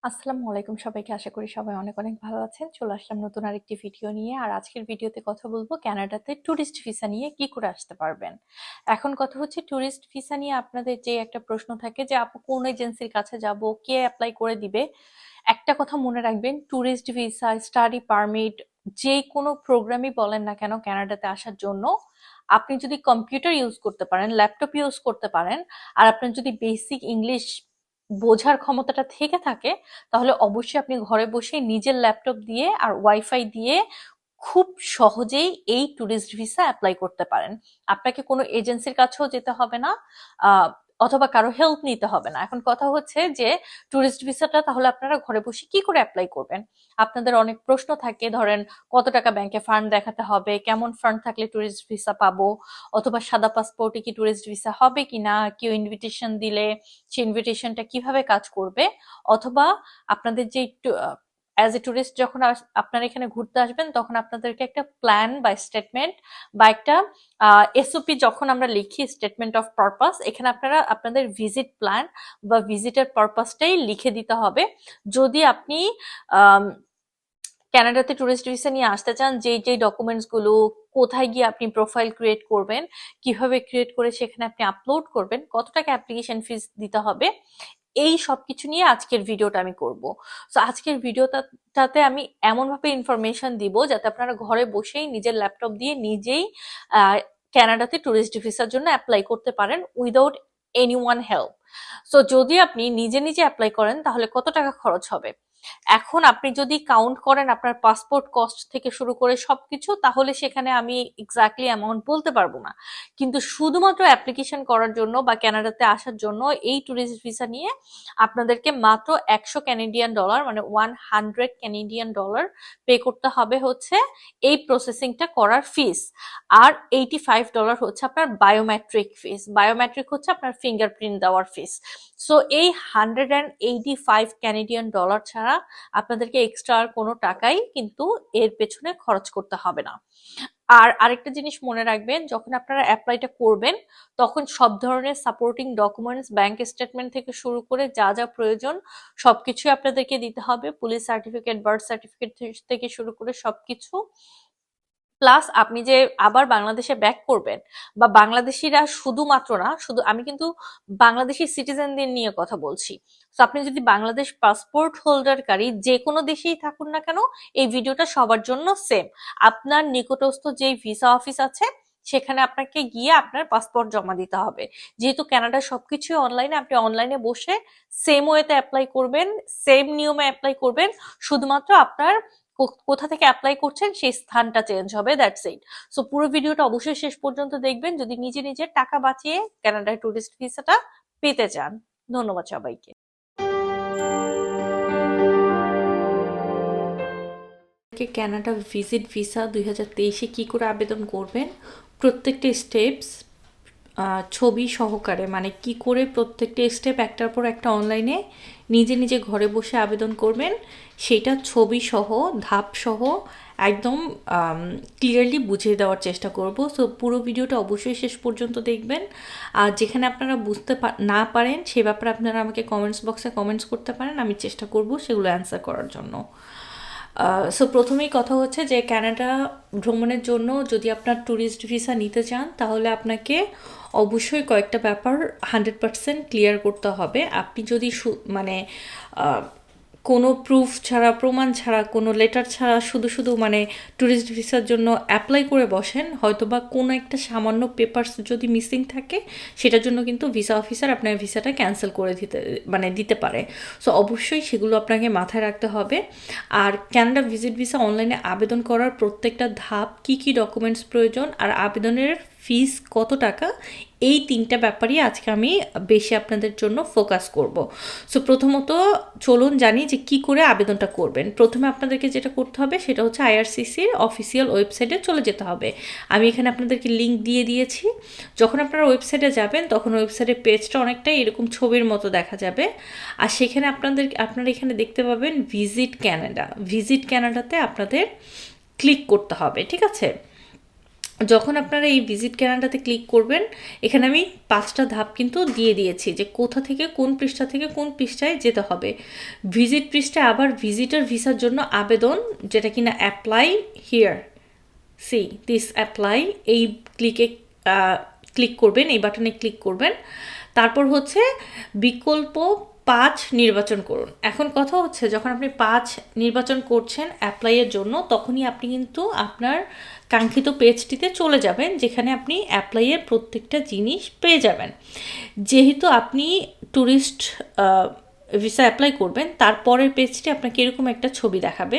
আসসালামু আলাইকুম সবাইকে। আশা করি সবাই অনেক অনেক ভালো আছেন। চলে আসলাম নতুন আরেকটি ভিডিও নিয়ে। আর আজকের ভিডিওতে কথা বলবো কানাডাতে টুরিস্ট ভিসা নিয়ে কি করে আসতে পারবেন। এখন কথা হচ্ছে টুরিস্ট ভিসা নিয়ে আপনাদের যে একটা প্রশ্ন থাকে যে আপু কোন এজেন্সির কাছে যাব, কে অ্যাপ্লাই করে দিবে। একটা কথা মনে রাখবেন, টুরিস্ট ভিসা, স্টাডি পারমিট, যে কোনো প্রোগ্রামই বলেন না কেন কানাডাতে আসার জন্য আপনি যদি কম্পিউটার ইউজ করতে পারেন, ল্যাপটপ ইউজ করতে পারেন, আর আপনার যদি বেসিক ইংলিশ বোঝার ক্ষমতাটা থেকে থাকে, তাহলে অবশ্যই আপনি ঘরে বসে নিজের ল্যাপটপ দিয়ে আর ওয়াইফাই দিয়ে খুব সহজেই এই ট্যুরিস্ট ভিসা অ্যাপ্লাই করতে পারেন। আপনাকে কোনো এজেন্সির কাছেও যেতে হবে না, আহ, অথবা কারো হেল্প নিতে হবে না। এখন কথা হচ্ছে যে ট্যুরিস্ট ভিসাটা তাহলে আপনারা ঘরে বসে কি করে অ্যাপ্লাই করবেন। আপনাদের অনেক প্রশ্ন থাকে, ধরেন কত টাকা ব্যাংকে ফান্ড দেখাতে হবে, কেমন ফান্ড থাকলে ট্যুরিস্ট ভিসা পাবো, অথবা সাদা পাসপোর্টে কি ট্যুরিস্ট ভিসা হবে কিনা, কেউ ইনভিটেশন দিলে সেই ইনভিটেশনটা কিভাবে কাজ করবে, অথবা আপনাদের যে অ্যাজ এ টুরিস্ট যখন আপনারা এখানে ঘুরতে আসবেন তখন আপনাদেরকে একটা প্ল্যান বা স্টেটমেন্ট বা একটা এসওপি যখন আমরা লিখি, স্টেটমেন্ট অফ পারপাস, এখানে আপনারা আপনাদের ভিজিট প্ল্যান বা ভিজিটার পারপাসটাই লিখে দিতে হবে। যদি আপনি আম, কানাডাতে ট্যুরিস্ট ভিসা নিয়ে আসতে চান, যেই যেই ডকুমেন্টস গুলো, কোথায় গিয়ে আপনি প্রোফাইল ক্রিয়েট করবেন, কিভাবে ক্রিয়েট করে সেখানে আপনি আপলোড করবেন, কত টাকা অ্যাপ্লিকেশন ফিস দিতে হবে, এই সবকিছু নিয়ে আজকের ভিডিওটা আমি করব। তো আজকের ভিডিওটাতে আমি এমন ভাবে ইনফরমেশন দিব যাতে আপনারা ঘরে বসেই নিজের ল্যাপটপ দিয়ে নিজেই কানাডাতে ট্যুরিস্ট ভিসার জন্য অ্যাপ্লাই করতে পারেন without any one help. So যদি আপনি নিজে নিজে অ্যাপ্লাই করেন তাহলে কত টাকা খরচ হবে। এখন আপনি যদি কাউন্ট করেন আপনার পাসপোর্ট কস্ট থেকে শুরু করে সবকিছু, তাহলে সেখানে আমি এক্স্যাক্টলি অ্যামাউন্ট বলতে পারবো না। কিন্তু শুধুমাত্র অ্যাপ্লিকেশন করার জন্য বা কানাডাতে আসার জন্য এই ট্যুরিস্ট ভিসা নিয়ে আপনাদেরকে মাত্র 100 ক্যানাডিয়ান ডলার, মানে 100 ক্যানাডিয়ান ডলার পে করতে হবে হচ্ছে এই প্রসেসিংটা করার ফিস। আর $85 হচ্ছে আপনার বায়োমেট্রিক ফিস। বায়োমেট্রিক হচ্ছে আপনার ফিঙ্গারপ্রিন্ট দেওয়ার ফিস। সো এই 185 ক্যানাডিয়ান ডলার ছাড়া আপনাদেরকে এক্সট্রা আর কোনো টাকাই কিন্তু এর পেছনে খরচ করতে হবে না। আর আরেকটা জিনিস মনে রাখবেন, যখন আপনারা অ্যাপ্লাইটা করবেন তখন সব ধরনের সাপোর্টিং ডকুমেন্টস, ব্যাংক স্টেটমেন্ট থেকে শুরু করে যা যা প্রয়োজন সবকিছুই আপনাদেরকে দিতে হবে। পুলিশ সার্টিফিকেট, বার্থ সার্টিফিকেট থেকে শুরু করে সবকিছু। প্লাস আপনি যে আবার বাংলাদেশে ব্যাক করবেন, বা বাংলাদেশিরা শুধুমাত্র না, শুধু আমি কিন্তু বাংলাদেশি সিটিজেনদের নিয়ে কথা বলছি। তো আপনি যদি বাংলাদেশ পাসপোর্ট হোল্ডারকারী যে কোনো দেশেই থাকুন না কেন, এই ভিডিওটা সবার জন্য সেম। আপনার নিকটস্থ যে ভিসা অফিস আছে সেখানে আপনাকে গিয়ে আপনার পাসপোর্ট জমা দিতে হবে। যেহেতু কানাডার সবকিছুই অনলাইনে, আপনি অনলাইনে বসে সেম ওয়েতে অ্যাপ্লাই করবেন, সেম নিয়মে অ্যাপ্লাই করবেন। শুধুমাত্র আপনার কোথা থেকে অ্যাপ্লাই করছেন সেই স্থানটা চেঞ্জ হবে, দ্যাটস ইট। সো পুরো ভিডিওটা অবশ্যই শেষ পর্যন্ত দেখবেন যদি নিজে নিজে টাকা বাঁচিয়ে কানাডার টুরিস্ট ভিসাটা পেতে চান। ধন্যবাদ সবাইকে। কানাডা ভিজিট ভিসা 2023-এ কি করে আবেদন করবেন, প্রত্যেকটা স্টেপস ছবি সহকারে, মানে কি করে প্রত্যেকটা স্টেপ একটার পর একটা অনলাইনে নিজে নিজে ঘরে বসে আবেদন করবেন, সেটা ছবি সহ, ধাপ সহ একদম ক্লিয়ারলি বুঝিয়ে দেওয়ার চেষ্টা করব। সো পুরো ভিডিওটা অবশ্যই শেষ পর্যন্ত দেখবেন। আর যেখানে আপনারা বুঝতে না পারেন সে ব্যাপারে আপনারা আমাকে কমেন্টস বক্সে কমেন্টস করতে পারেন, আমি চেষ্টা করব সেগুলো অ্যান্সার করার জন্য। সো প্রথমেই কথা হচ্ছে যে কানাডা ভ্রমণের জন্য যদি আপনার ট্যুরিস্ট ভিসা নিতে চান তাহলে আপনাকে অবশ্যই কয়েকটা ব্যাপার 100% ক্লিয়ার করতে হবে। আপনি যদি মানে কোনো প্রুফ ছাড়া, প্রমাণ ছাড়া, কোনো লেটার ছাড়া শুধু শুধু মানে ট্যুরিস্ট ভিসার জন্য অ্যাপ্লাই করে বসেন, হয়তো বা কোনো একটা সামান্য পেপারস যদি মিসিং থাকে সেটার জন্য কিন্তু ভিসা অফিসার আপনার ভিসাটা ক্যান্সেল করে দিতে পারে। সো অবশ্যই সেগুলো আপনাকে মাথায় রাখতে হবে। আর কানাডা ভিজিট ভিসা অনলাইনে আবেদন করার প্রত্যেকটা ধাপ, কি কি ডকুমেন্টস প্রয়োজন, আর আবেদনের ফিস কত টাকা, এই তিনটা ব্যাপারই আজকে আমি বেশি আপনাদের জন্য ফোকাস করব। সো প্রথমত চলুন জানি যে কি করে আবেদনটা করবেন। প্রথমে আপনাদেরকে যেটা করতে হবে সেটা হচ্ছে আইআরসিসির অফিসিয়াল ওয়েবসাইটে চলে যেতে হবে। আমি এখানে আপনাদেরকে লিঙ্ক দিয়ে দিয়েছি। যখন আপনারা ওয়েবসাইটে যাবেন তখন ওয়েবসাইটের পেজটা অনেকটাই এরকম ছবির মতো দেখা যাবে। আর সেখানে আপনারা এখানে দেখতে পাবেন ভিজিট ক্যানাডা। ভিজিট ক্যানাডাতে আপনাদের ক্লিক করতে হবে, ঠিক আছে। যখন আপনারা এই ভিজিট ক্যানাডাতে ক্লিক করবেন, এখানে আমি 5টা ধাপ কিন্তু দিয়ে দিয়েছি যে কোথা থেকে কোন পৃষ্ঠা থেকে কোন পৃষ্ঠায় যেতে হবে। ভিজিট পৃষ্ঠায় আবার ভিজিটর ভিসার জন্য আবেদন, যেটা কিনা apply here, C this apply, এই ক্লিক করবেন, এই বাটনে ক্লিক করবেন। তারপর হচ্ছে বিকল্প 5 নির্বাচন করুন। এখন কথা হচ্ছে যখন আপনি 5 নির্বাচন করছেন অ্যাপ্লাইয়ের জন্য, তখনই আপনি কিন্তু আপনার কাঙ্ক্ষিত পেজটিতে চলে যাবেন, যেখানে আপনি অ্যাপ্লাইয়ের প্রত্যেকটা জিনিস পেয়ে যাবেন। যেহেতু আপনি ট্যুরিস্ট ভিসা অ্যাপ্লাই করবেন, তারপরের পেজটি আপনাকে এরকম একটা ছবি দেখাবে।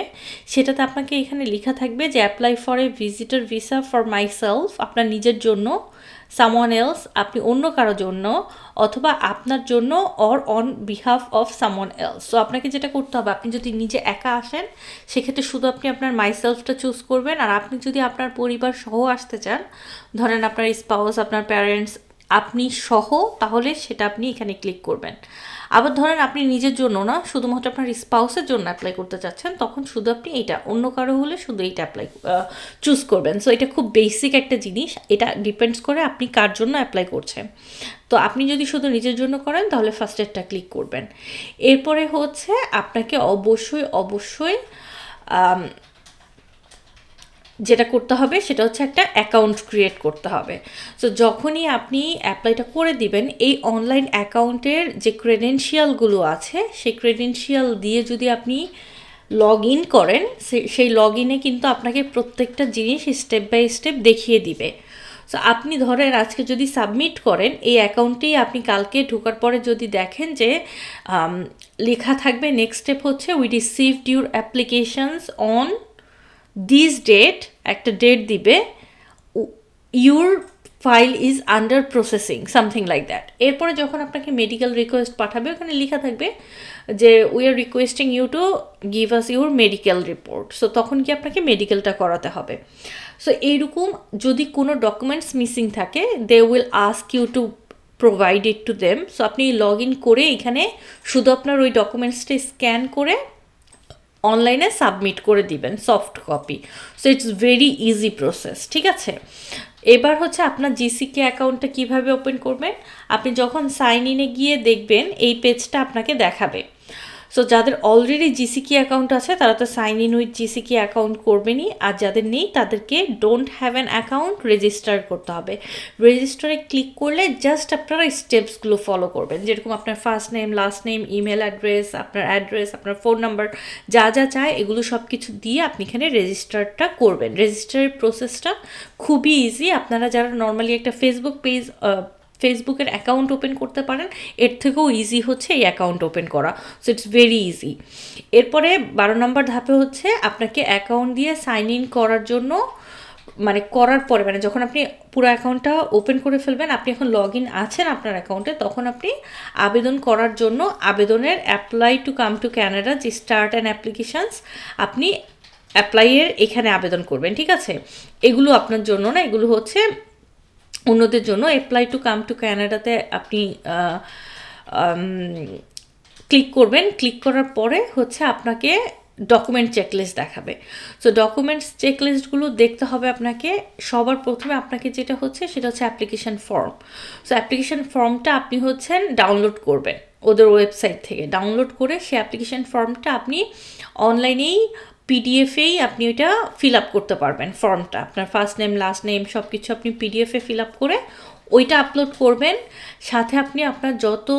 সেটাতে আপনাকে এখানে লেখা থাকবে যে apply for a visitor visa for myself, আপনার নিজের জন্য, সামওয়ান এলস, আপনি অন্য কারোর জন্য, অথবা আপনার জন্য, or on behalf of someone else. So আপনাকে যেটা করতে হবে, আপনি যদি নিজে একা আসেন সেক্ষেত্রে শুধু আপনি আপনার মাইসেলফটা চুজ করবেন। আর আপনি যদি আপনার পরিবার সহ আসতে চান, ধরেন আপনার স্পাউস, আপনার প্যারেন্টস, আপনি সহ, তাহলে সেটা আপনি এখানে ক্লিক করবেন। আবার ধরেন আপনি নিজের জন্য না, শুধুমাত্র আপনার স্পাউসের জন্য অ্যাপ্লাই করতে চাচ্ছেন, তখন শুধু আপনি এটা, অন্য কারো হলে শুধু এইটা চুজ করবেন। সো এটা খুব বেসিক একটা জিনিস, এটা ডিপেন্ডস করে আপনি কার জন্য অ্যাপ্লাই করছেন। তো আপনি যদি শুধু নিজের জন্য করেন তাহলে ফার্স্টেরটা ক্লিক করবেন। এরপরে হচ্ছে আপনাকে অবশ্যই যেটা করতে হবে সেটা হচ্ছে একটা অ্যাকাউন্ট ক্রিয়েট করতে হবে। সো যখনই আপনি অ্যাপ্লাইটা করে দিবেন, এই অনলাইন অ্যাকাউন্টের যে ক্রেডেনশিয়ালগুলো আছে, সেই ক্রেডেনশিয়াল দিয়ে যদি আপনি লগ ইন করেন, সেই লগ ইনে কিন্তু আপনাকে প্রত্যেকটা জিনিস স্টেপ বাই স্টেপ দেখিয়ে দিবে। সো আপনি ধরেন আজকে যদি সাবমিট করেন এই অ্যাকাউন্টেই, আপনি কালকে ঢোকার পরে যদি দেখেন যে লেখা থাকবে নেক্সট স্টেপ হচ্ছে we received your applications on this date, একটা ডেট দিবে, your file is under processing, something like that. এরপরে যখন আপনাকে মেডিকেল রিকোয়েস্ট পাঠাবে, ওখানে লেখা থাকবে যে we are requesting you to give us your medical report. So তখন কি আপনাকে মেডিকেলটা করাতে হবে। সো এইরকম যদি কোনো ডকুমেন্টস মিসিং থাকে, they will ask you to provide it to them. So আপনি লগ ইন করে এখানে শুধু আপনার ওই ডকুমেন্টসটা স্ক্যান করে অনলাইনে সাবমিট করে দিবেন soft copy. So it's very easy process, ঠিক আছে। এবার হচ্ছে আপনার জিসিকে অ্যাকাউন্টটা কিভাবে ওপেন করবেন। আপনি যখন সাইন ইনে গিয়ে দেখবেন এই পেজটা আপনাকে দেখাবে। সো যাদের অলরেডি জিসিকে অ্যাকাউন্ট আছে তারা তো সাইন ইন উইথ জিসিকে অ্যাকাউন্ট করবেনই, আর যাদের নেই তাদেরকে don't have an account register করতে হবে। রেজিস্টারে ক্লিক করলে জাস্ট আপনারা স্টেপসগুলো ফলো করবেন, যেরকম আপনার first name, last name, email address, আপনার ফোন নাম্বার, যা যা চায় এগুলো সব কিছু দিয়ে আপনি এখানে রেজিস্টারটা করবেন। রেজিস্টারের প্রসেসটা খুবই ইজি। আপনারা যারা নর্মালি একটা ফেসবুকের অ্যাকাউন্ট ওপেন করতে পারেন, এর থেকেও ইজি হচ্ছে এই অ্যাকাউন্ট ওপেন করা। So it's very easy. এরপরে 12 নম্বর ধাপে হচ্ছে আপনাকে অ্যাকাউন্ট দিয়ে সাইন ইন করার জন্য, করার পরে যখন আপনি পুরো অ্যাকাউন্টটা ওপেন করে ফেলবেন, আপনি এখন লগ ইন আছেন আপনার অ্যাকাউন্টে, তখন আপনি আবেদন করার জন্য আবেদনের apply to come to Canada যে স্টার্ট অ্যান্ড অ্যাপ্লিকেশানস, আপনি অ্যাপ্লাইয়ের এখানে আবেদন করবেন, ঠিক আছে। এগুলো আপনার জন্য না, এগুলো হচ্ছে অন্যদের জন্য। অ্যাপ্লাই টু কাম টু ক্যানাডাতে আপনি ক্লিক করবেন। ক্লিক করার পরে হচ্ছে আপনাকে ডকুমেন্ট চেকলিস্ট দেখাবে। সো ডকুমেন্টস চেকলিস্টগুলো দেখতে হবে আপনাকে। সবার প্রথমে আপনাকে যেটা হচ্ছে সেটা হচ্ছে অ্যাপ্লিকেশান ফর্ম। সো অ্যাপ্লিকেশান ফর্মটা আপনি ডাউনলোড করবেন ওদের ওয়েবসাইট থেকে। ডাউনলোড করে সেই অ্যাপ্লিকেশান ফর্মটা আপনি অনলাইনেই পিডিএফেই আপনি ওইটা ফিল আপ করতে পারবেন। ফর্মটা আপনার ফার্স্ট নেম, লাস্ট নেম সব কিছু আপনি পিডিএফে ফিল আপ করে ওইটা আপলোড করবেন। সাথে আপনি আপনার যত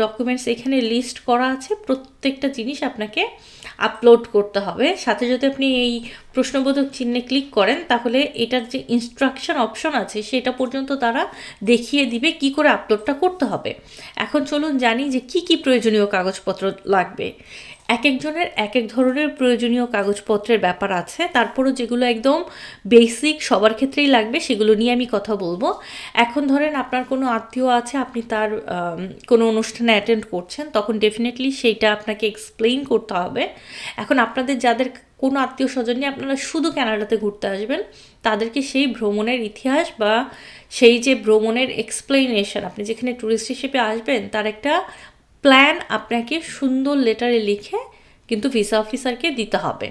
ডকুমেন্টস এখানে লিস্ট করা আছে প্রত্যেকটা জিনিস আপনাকে আপলোড করতে হবে। সাথে যদি আপনি এই প্রশ্নবোধক চিহ্নে ক্লিক করেন, তাহলে এটার যে ইনস্ট্রাকশন অপশন আছে সেটা পর্যন্ত তারা দেখিয়ে দিবে কি করে আপলোডটা করতে হবে। এখন চলুন জানি যে কি কি প্রয়োজনীয় কাগজপত্র লাগবে। এক একজনের এক এক ধরনের প্রয়োজনীয় কাগজপত্রের ব্যাপার আছে, তারপরও যেগুলো একদম বেসিক সবার ক্ষেত্রেই লাগবে সেগুলো নিয়ে আমি কথা বলবো। এখন ধরেন আপনার কোনো আত্মীয় আছে, আপনি তার কোনো অনুষ্ঠানে অ্যাটেন্ড করছেন, তখন ডেফিনেটলি সেইটা আপনাকে এক্সপ্লেইন করতে হবে। এখন আপনাদের যাদের কোনো আত্মীয় স্বজন নিয়ে আপনারা শুধু কানাডাতে ঘুরতে আসবেন, তাদেরকে সেই ভ্রমণের ইতিহাস বা সেই যে ভ্রমণের এক্সপ্লেনেশন, আপনি যেখানে ট্যুরিস্ট হিসেবে আসবেন তার একটা প্ল্যান আপনাকে সুন্দর লেটারে লিখে কিন্তু ভিসা অফিসারকে দিতে হবে।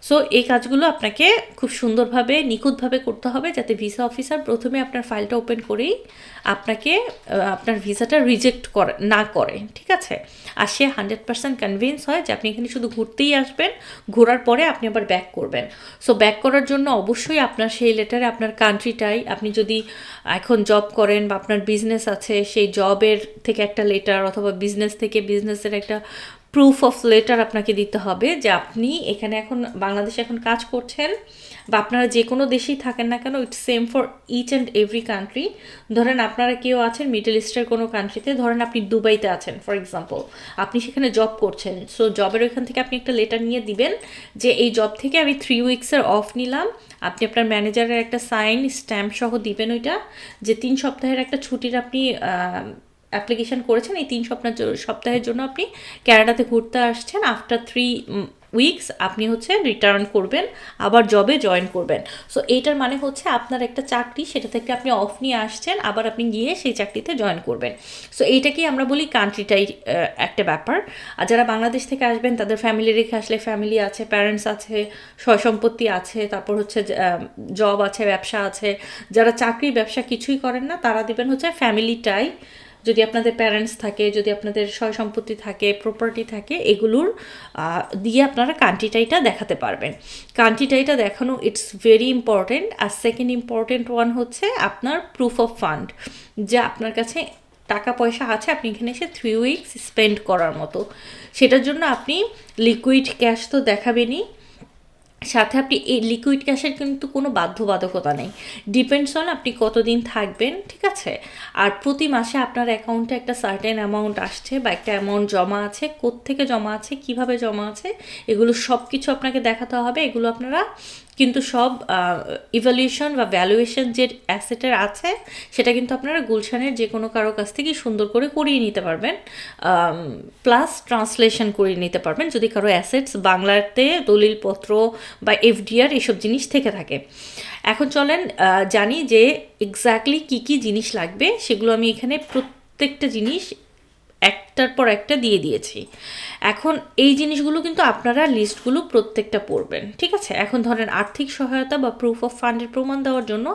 সো এই কাজগুলো আপনাকে খুব সুন্দরভাবে নিখুঁতভাবে করতে হবে, যাতে ভিসা অফিসার প্রথমে আপনার ফাইলটা ওপেন করেই আপনাকে আপনার ভিসাটা রিজেক্ট না করে, ঠিক আছে। আর সে 100% কনভিন্স হয় যে আপনি এখানে শুধু ঘুরতেই আসবেন, ঘোরার পরে আপনি আবার ব্যাক করবেন। সো ব্যাক করার জন্য অবশ্যই আপনার সেই লেটারে আপনার কান্ট্রিটাই, আপনি যদি এখন জব করেন বা আপনার বিজনেস আছে, সেই জবের থেকে একটা লেটার, অথবা বিজনেস থেকে বিজনেসের একটা প্রুফ অফ লেটার আপনাকে দিতে হবে যে আপনি এখানে এখন বাংলাদেশে এখন কাজ করছেন, বা আপনারা যে কোনো দেশেই থাকেন না কেন, it's same for each and every country. ধরেন আপনারা কেউ আছেন মিডল ইস্টের কোনো কান্ট্রিতে, ধরেন আপনি দুবাইতে আছেন ফর এক্সাম্পল, আপনি সেখানে জব করছেন। সো জবের ওইখান থেকে আপনি একটা লেটার নিয়ে দিবেন যে এই জব থেকে আমি 3 উইকসের অফ নিলাম। আপনি আপনার ম্যানেজারের একটা সাইন স্ট্যাম্প সহ দিবেন ওইটা, যে 3 সপ্তাহের একটা ছুটির আপনি অ্যাপ্লিকেশন করেছেন, এই 3 সপ্তাহের জন্য আপনি ক্যানাডাতে ঘুরতে আসছেন। আফটার 3 উইকস আপনি হচ্ছে রিটার্ন করবেন, আবার জবে জয়েন করবেন। সো এইটার মানে হচ্ছে আপনার একটা চাকরি, সেটা থেকে আপনি অফ নিয়ে আসছেন, আবার আপনি গিয়ে সেই চাকরিতে জয়েন করবেন। সো এইটাকেই আমরা বলি কান্ট্রিটাই একটা ব্যাপার। আর যারা বাংলাদেশ থেকে আসবেন তাদের ফ্যামিলি রেখে আসলে, ফ্যামিলি আছে, প্যারেন্টস আছে, সয় সম্পত্তি আছে, তারপর হচ্ছে জব আছে, ব্যবসা আছে। যারা চাকরি ব্যবসা কিছুই করেন না তারা দিবেন হচ্ছে ফ্যামিলিটাই। যদি আপনাদের প্যারেন্টস থাকে, যদি আপনাদের সয় সম্পত্তি থাকে, প্রপার্টি থাকে, এগুলোর দিয়ে আপনারা কান্ট্রিটাইটা দেখাতে পারবেন। কান্ট্রিটাইটা দেখানো ইটস ভেরি ইম্পর্টেন্ট। আর সেকেন্ড ইম্পর্টেন্ট ওয়ান হচ্ছে আপনার প্রুফ অফ ফান্ড, যে আপনার কাছে টাকা পয়সা আছে আপনি এখানে এসে 3 উইকস স্পেন্ড করার মতো। সেটার জন্য আপনি লিকুইড ক্যাশ তো দেখাবেনই, সাথে আপনি এই লিকুইড ক্যাশের কিন্তু কোনো বাধ্যবাধকতা নেই, ডিপেন্ডস অন আপনি কতদিন থাকবেন, ঠিক আছে। আর প্রতি মাসে আপনার অ্যাকাউন্টে একটা সার্টেন অ্যামাউন্ট আসছে বা একটা অ্যামাউন্ট জমা আছে, কোত্থেকে জমা আছে, কিভাবে জমা আছে, এগুলো সব কিছু আপনাকে দেখাতে হবে। এগুলো আপনারা কিন্তু সব ইভ্যালুয়েশন বা ভ্যালুয়েশন যে অ্যাসেটের আছে, সেটা কিন্তু আপনারা গুলশানের যে কোনো কারো কাছ থেকে সুন্দর করে করিয়ে নিতে পারবেন, প্লাস ট্রান্সলেশন করিয়ে নিতে পারবেন যদি কারো অ্যাসেটস বাংলাতে দলিলপত্র বা এফডিআর এসব জিনিস থেকে থাকে। এখন চলেন জানি যে এক্স্যাক্টলি কী কী জিনিস লাগবে, সেগুলো আমি এখানে প্রত্যেকটা জিনিস একটার পর একটা দিয়ে দিয়েছি। এখন এই জিনিসগুলো কিন্তু আপনারা লিস্টগুলো প্রত্যেকটা পড়বেন, ঠিক আছে। এখন ধরেন আর্থিক সহায়তা বা প্রুফ অফ ফান্ডের প্রমাণ দেওয়ার জন্য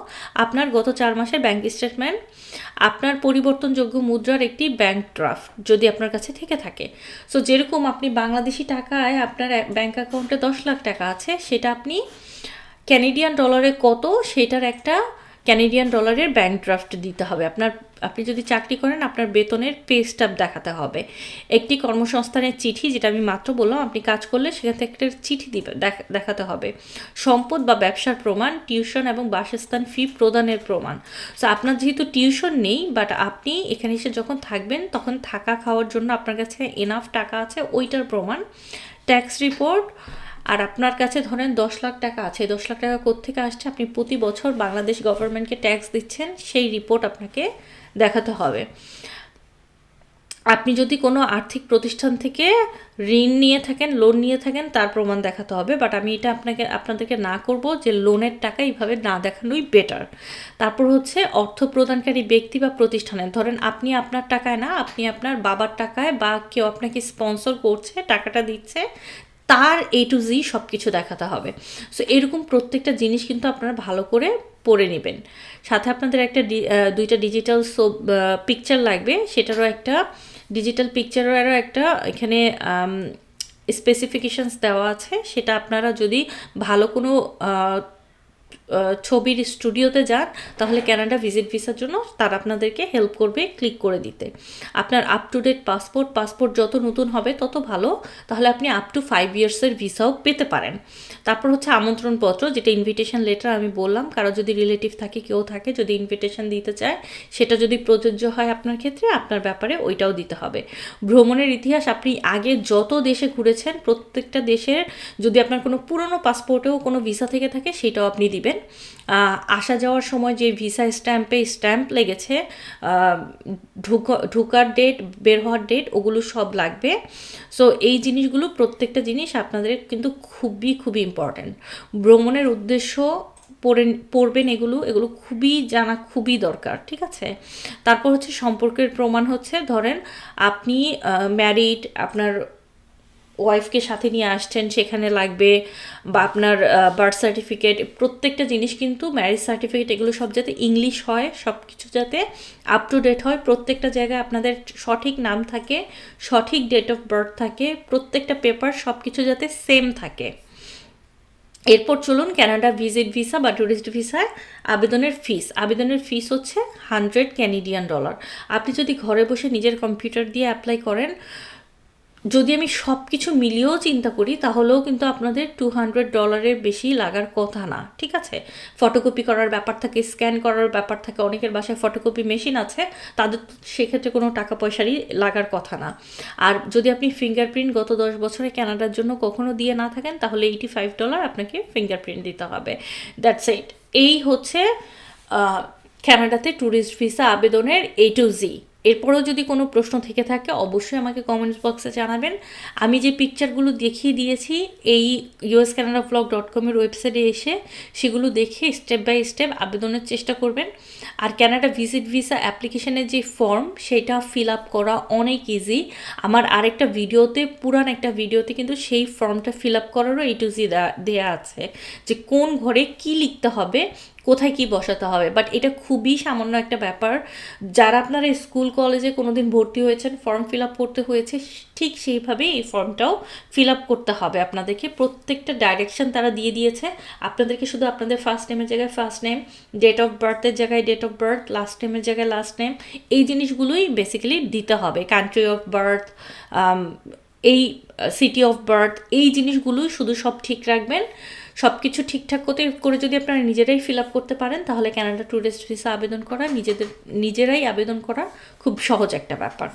আপনার গত 4 মাসের ব্যাংক স্টেটমেন্ট, আপনার পরিবর্তনযোগ্য মুদ্রার একটি ব্যাংক ড্রাফট যদি আপনার কাছে থেকে থাকে। সো যেরকম আপনি বাংলাদেশি টাকায় আপনার ব্যাংক অ্যাকাউন্টে 10 লাখ টাকা আছে, সেটা আপনি ক্যানাডিয়ান ডলারে কত, সেটার একটা ক্যানাডিয়ান ডলারের ব্যাংক ড্রাফট দিতে হবে। আপনি যদি চাকরি করেন আপনার বেতনের পে স্ট্যাব দেখাতে হবে, একটি কর্মসংস্থানের চিঠি, যেটা আমি মাত্র বললাম আপনি কাজ করলে সেখান থেকে একটা চিঠি দেখাতে হবে, সম্পদ বা ব্যবসার প্রমাণ, টিউশন এবং বাসস্থান ফি প্রদানের প্রমাণ। সো আপনার যেহেতু টিউশন নেই, বাট আপনি এখানে এসে যখন থাকবেন তখন থাকা খাওয়ার জন্য আপনার কাছে এনাফ টাকা আছে, ওইটার প্রমাণ, ট্যাক্স রিপোর্ট। আর আপনার কাছে ধরেন 10 লাখ টাকা আছে, 10 লাখ টাকা কোত্থেকে আসছে, আপনি প্রতি বছর বাংলাদেশ গভর্নমেন্টকে ট্যাক্স দিচ্ছেন, সেই রিপোর্ট আপনাকে দেখাতে হবে। আপনি যদি কোনো আর্থিক প্রতিষ্ঠান থেকে ঋণ নিয়ে থাকেন, লোন নিয়ে থাকেন, তার প্রমাণ দেখাতে হবে। বাট আমি এটা আপনাদেরকে না করব যে লোনের টাকা এইভাবে না দেখানোই বেটার। তারপর হচ্ছে অর্থ প্রদানকারী ব্যক্তি বা প্রতিষ্ঠানের, ধরেন আপনি আপনার টাকায় না, আপনি আপনার বাবার টাকায় বা কেউ আপনাকে স্পন্সর করছে, টাকাটা দিচ্ছে, তার A to Z সব কিছু দেখাতে হবে। সো এরকম প্রত্যেকটা জিনিস কিন্তু আপনারা ভালো করে পড়ে নেবেন। সাথে আপনাদের একটা 2টা ডিজিটাল পিকচার লাগবে, সেটারও একটা ডিজিটাল পিকচারেরও একটা এখানে স্পেসিফিকেশনস দেওয়া আছে। সেটা আপনারা যদি ভালো কোনো ছবির স্টুডিওতে যান তাহলে কানাডা ভিজিট ভিসার জন্য তারা আপনাদেরকে হেল্প করবে ক্লিক করে দিতে। আপনার আপ টু ডেট পাসপোর্ট যত নতুন হবে তত ভালো, তাহলে আপনি আপ টু 5 ইয়ার্সের ভিসাও পেতে পারেন। তারপর হচ্ছে আমন্ত্রণপত্র, যেটা ইনভিটেশন লেটার আমি বললাম, কারো যদি রিলেটিভ থাকে, কেউ থাকে যদি ইনভিটেশন দিতে চায়, সেটা যদি প্রযোজ্য হয় আপনার ক্ষেত্রে, আপনার ব্যাপারে ওইটাও দিতে হবে। ভ্রমণের ইতিহাস, আপনি আগে যত দেশে ঘুরেছেন প্রত্যেকটা দেশের যদি আপনার কোনো পুরনো পাসপোর্টেও কোনো ভিসা থেকে থাকে সেটাও আপনি দিবেন। আসা যাওয়ার সময় যে ভিসা স্ট্যাম্প লেগেছে, ঢোকার ডেট, বের হওয়ার ডেট, ওগুলো সব লাগবে। সো এই জিনিসগুলো প্রত্যেকটা জিনিস আপনাদের কিন্তু খুবই ইম্পর্ট্যান্ট। ভ্রমণের উদ্দেশ্য পড়বেন, এগুলো খুবই জানা খুবই দরকার, ঠিক আছে। তারপর হচ্ছে সম্পর্কের প্রমাণ, হচ্ছে ধরেন আপনি ম্যারিড, আপনার ওয়াইফকে সাথে নিয়ে আসছেন সেখানে লাগবে, বা আপনার বার্থ সার্টিফিকেট, প্রত্যেকটা জিনিস কিন্তু ম্যারেজ সার্টিফিকেট এগুলো সব যাতে ইংলিশ হয়, সব কিছু যাতে আপ টু ডেট হয়, প্রত্যেকটা জায়গায় আপনাদের সঠিক নাম থাকে, সঠিক ডেট অফ বার্থ থাকে, প্রত্যেকটা পেপার সব কিছু যাতে সেম থাকে। এরপর চলুন কানাডা ভিজিট ভিসা বা ট্যুরিস্ট ভিসায় আবেদনের ফিস হচ্ছে $100 আপনি যদি ঘরে বসে নিজের কম্পিউটার দিয়ে অ্যাপ্লাই করেন, যদি আমি সব কিছু মিলিয়েও চিন্তা করি তাহলেও কিন্তু আপনাদের $200 বেশি লাগার কথা না, ঠিক আছে। ফটোকপি করার ব্যাপার থাকে, স্ক্যান করার ব্যাপার থাকে, অনেকের বাসায় ফটোকপি মেশিন আছে, তাদের সেক্ষেত্রে কোনো টাকা পয়সারই লাগার কথা না। আর যদি আপনি ফিঙ্গারপ্রিন্ট গত 10 বছরে কানাডার জন্য কখনো দিয়ে না থাকেন তাহলে $85 আপনাকে ফিঙ্গারপ্রিন্ট দিতে হবে। That's it. এই হচ্ছে কানাডাতে ট্যুরিস্ট ভিসা আবেদনের A to Z। এরপরেও যদি কোনো প্রশ্ন থেকে থাকে অবশ্যই আমাকে কমেন্টস বক্সে জানাবেন। আমি যে পিকচারগুলো দেখিয়ে দিয়েছি এই uscanadavlog.com এর ওয়েবসাইটে এসে সেগুলো দেখে স্টেপ বাই স্টেপ আবেদনের চেষ্টা করবেন। আর কানাডা ভিজিট ভিসা অ্যাপ্লিকেশনের যে ফর্ম সেটা ফিল আপ করা অনেক ইজি। আমার আরেকটা ভিডিওতে, পুরান একটা ভিডিওতে কিন্তু সেই ফর্মটা ফিল আপ করারও A to Z দেয়া আছে, যে কোন ঘরে কি লিখতে হবে, কোথায় কি বসাতে হবে। বাট এটা খুবই সামান্য একটা ব্যাপার। যারা আপনারা স্কুল কলেজে কোনোদিন ভর্তি হয়েছেন, ফর্ম ফিল আপ করতে হয়েছে, ঠিক সেইভাবেই এই ফর্মটাও ফিল আপ করতে হবে আপনাদেরকে। প্রত্যেকটা ডাইরেকশন তারা দিয়ে দিয়েছে আপনাদেরকে, শুধু আপনাদের ফার্স্ট নেমের জায়গায় ফার্স্ট নেম, ডেট অফ বার্থের জায়গায় ডেট অফ বার্থ, লাস্ট নেমের জায়গায় লাস্ট নেম, এই জিনিসগুলোই বেসিক্যালি দিতে হবে। কান্ট্রি অফ বার্থ, এই সিটি অফ বার্থ, এই জিনিসগুলোই শুধু সব ঠিক রাখবেন। সব কিছু ঠিকঠাক করে যদি আপনারা নিজেরাই ফিল আপ করতে পারেন তাহলে কানাডা ট্যুরিস্ট ভিসা আবেদন করা নিজেরাই আবেদন করা খুব সহজ একটা ব্যাপার।